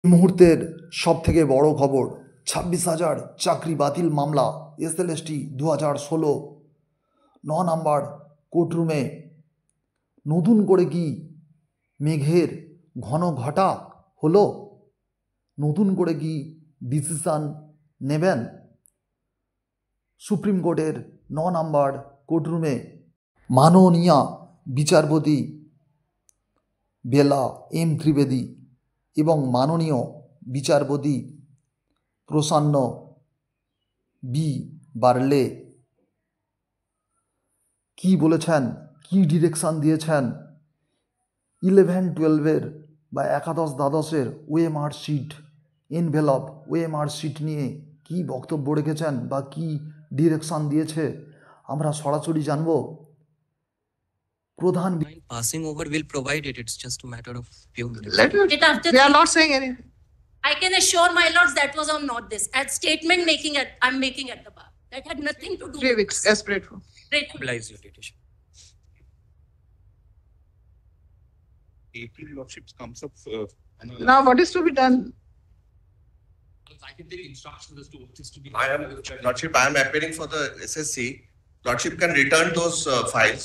এই মুহূর্তের সবথেকে বড় খবর, 26,000 চাকরি বাতিল মামলা, এসএলএসটি 2016 নম্বর কোর্টরুমে নতুন করে কি মেঘের ঘন ঘটা হলো? নতুন করে কি ডিসিশন নেবেন? সুপ্রিম কোর্টের 9 নম্বর কোর্টরুমে মাননীয়া বিচারপতি বেলা এম ত্রিবেদী এবং মাননীয় বিচারপতি প্রসন্ন বি বার্লে কি বলেছেন, কি ডিরেকশান দিয়েছেন 11-12 বা একাদশ দ্বাদশের OMR sheet envelope OMR sheet নিয়ে কি বক্তব্য রেখেছেন বা কি ডিরেকশান দিয়েছে আমরা সরাসরি জানব। প্রধান passing over will provide it. It's just a matter of few minutes. We are not saying anything. I can assure my lords that was on not this. At statement making I'm making at the bar. That had nothing to do 3 weeks, as prayed for. Mobilize your petition. April lordships comes up. Now what is to be done? I can take instructions as to what is to be. Lordship, I am appealing for the SSC. Lordship can return those files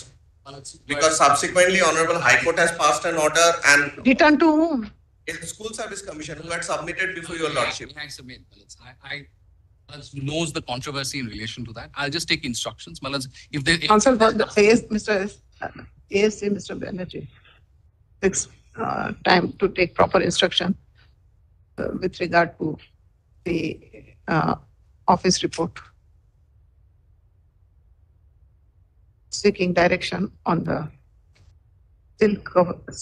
because subsequently Honorable High Court has passed an order and Return to whom? it's the School Service Commission who had submitted before your Lordship. I knows the controversy in relation to that. I'll just take instructions. If they Counsel for the ASC, Mr. Banerjee. Takes time to take proper instruction with regard to the office report. Seeking direction on the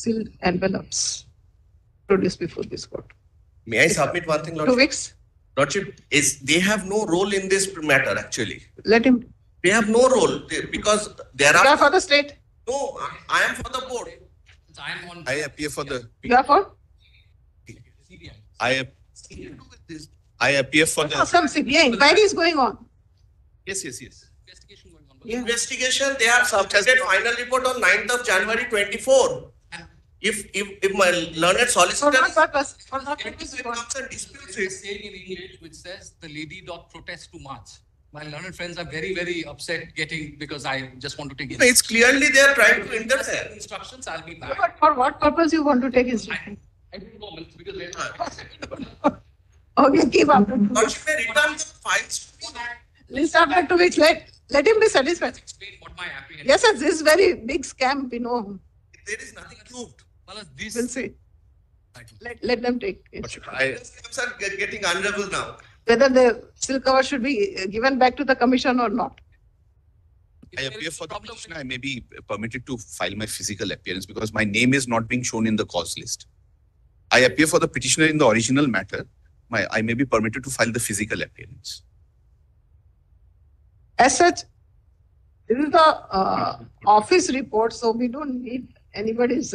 sealed envelopes produced before this court. May I submit one thing, 2 Lordship? weeks. Lordship, they have no role in this matter actually. Let him. They have no role because there You are are for the state. no. I am for the board. I appear for the. You are for? I appear for the. Some CBI inquiry is going on. Yes. Investigation going on. Yeah. Investigation. They have submitted final report on 9th of January 24. If my learned For solicitor what purpose? For what purpose you want? comes and disputes It's it, saying in English which says the lady doth protest to march. My learned friends are very, very upset because I just want to take it's clearly they are trying to interfere. instructions. I'll be back. But for what purpose you want to take instruction? I don't know because they Okay, keep up. Lordship may return the files to me. List after 2 weeks. Let him be satisfied. explain what my apprehension. Yes, sir, this is very big scam. We know. There is nothing proved. This We'll see. Let them take it. Lordship, The scams are getting unraveled now. Whether the silk cover should be given back to the commission or not. I appear for the petition. I may be permitted to file my physical appearance because my name is not being shown in the cause list. I appear for the petitioner in the original matter. I may be permitted to file the physical appearance. As such, this is the office report, so we don't need anybody's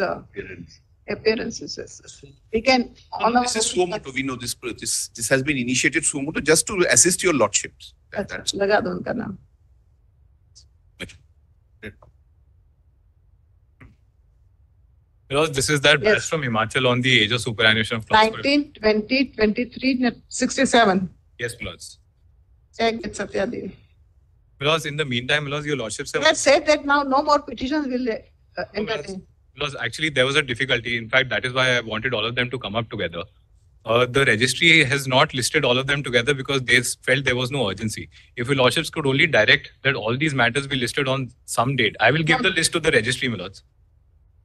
appearances. We can. This is suo motu. We know this has been initiated suo motu just to assist your lordships. That's लगा दो उनका नाम. Because this is that Yes. batch from Himachal on the age of superannuation of floods. 19, 20, 23, 67. Yes, Milods. Check with Satya Devi. Because in the meantime, Milods, your lordships have. Let's say that now no more petitions will entertain. Because actually there was a difficulty. In fact, that is why I wanted all of them to come up together. The registry has not listed all of them together because they felt there was no urgency. If your lordships could only direct that all these matters be listed on some date, I will give the list to the registry, Milods.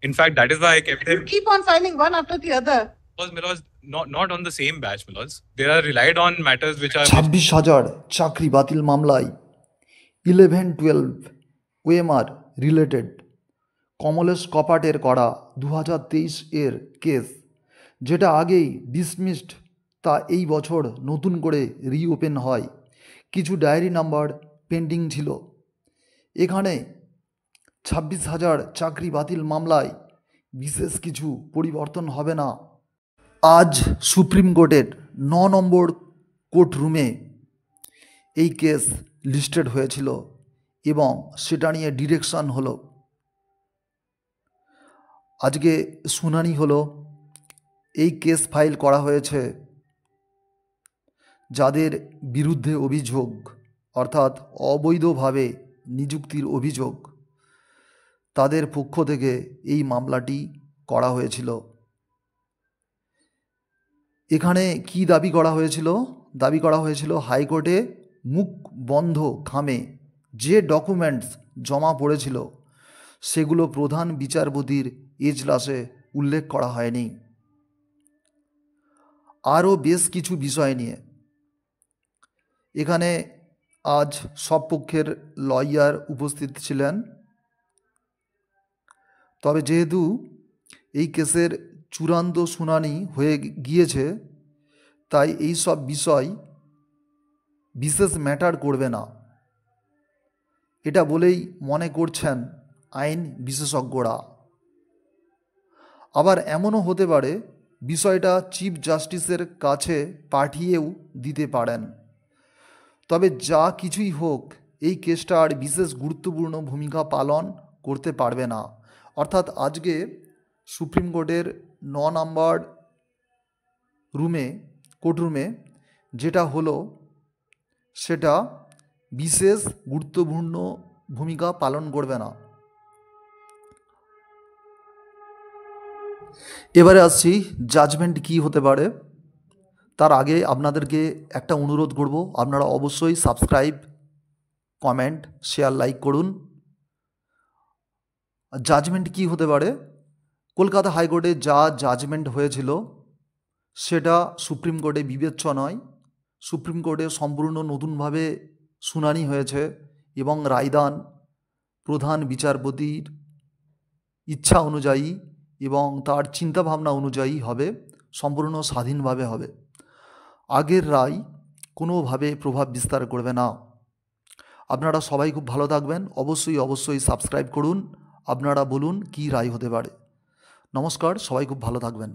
In fact, that is why I kept them. Keep on filing one after the other. Because Milods, not on the same batch, Milods. They are relied on matters which are. 26,000 চাকরি বাতিল মামলায় 11-12 OMR related Kamlesh কপাটের করা 2023 এর case, যেটা আগেই dismissed, তা এই বছর নতুন করে রিওপেন হয়। কিছু ডায়েরি নাম্বার পেন্ডিং ছিল। এখানে 26,000 চাকরি বাতিল মামলায় বিশেষ কিছু পরিবর্তন হবে না। আজ সুপ্রিম কোর্টের 9 নম্বর কোর্টরুমে এই কেস লিস্টেড হয়েছিল এবং সেটা নিয়ে ডিরেকশন হলো। আজকে শুনানি হলো এই কেস ফাইল করা হয়েছে যাদের বিরুদ্ধে অভিযোগ অর্থাৎ অবৈধভাবে নিযুক্তির অভিযোগ, তাদের পক্ষ থেকে এই মামলাটি করা হয়েছিল। এখানে কি দাবি করা হয়েছিল? দাবি করা হয়েছিল হাইকোর্টে মুখ বন্ধ খামে যে ডকুমেন্টস জমা পড়েছিল সেগুলো প্রধান বিচারপতির এজলাসে উল্লেখ করা হয়নি। আরও বেশ কিছু বিষয় নিয়ে এখানে আজ সব পক্ষের লয়ার উপস্থিত ছিলেন। তবে যেহেতু এই কেসের চূড়ান্ত শুনানি হয়ে গিয়েছে, তাই এই সব বিষয় বিশেষ ম্যাটার করবে না, এটা বলেই মনে করছেন আইন বিশেষজ্ঞরা। আবার এমনও হতে পারে বিষয়টা চিফ জাস্টিসের কাছে পাঠিয়েও দিতে পারেন। তবে যা কিছুই হোক, এই কেসটা আর বিশেষ গুরুত্বপূর্ণ ভূমিকা পালন করতে পারবে না। অর্থাৎ আজকে সুপ্রিম কোর্টের 9 নম্বর কোর্টরুমে যেটা হলো সেটা বিশেষ গুরুত্বপূর্ণ ভূমিকা পালন করবে না। এবারে আসছি জাজমেন্ট কি হতে পারে। তার আগে আপনাদেরকে একটা অনুরোধ করব, আপনারা অবশ্যই সাবস্ক্রাইব, কমেন্ট, শেয়ার, লাইক করুন। জাজমেন্ট কি হতে পারে? কলকাতা হাইকোর্টে যা জাজমেন্ট হয়েছিল সেটা সুপ্রিম কোর্টে বিবেচ্য নয়। সুপ্রিম কোর্টে সম্পূর্ণ নতুনভাবে শুনানি হয়েছে এবং রায়দান প্রধান বিচারপতির ইচ্ছা অনুযায়ী এবং তার চিন্তাভাবনা অনুযায়ী হবে, সম্পূর্ণ স্বাধীনভাবে হবে। আগের রায় কোনোভাবে প্রভাব বিস্তার করবে না। আপনারা সবাই খুব ভালো থাকবেন। অবশ্যই সাবস্ক্রাইব করুন। আপনারা বলুন কি রায় হতে পারে। নমস্কার, সবাই খুব ভালো থাকবেন।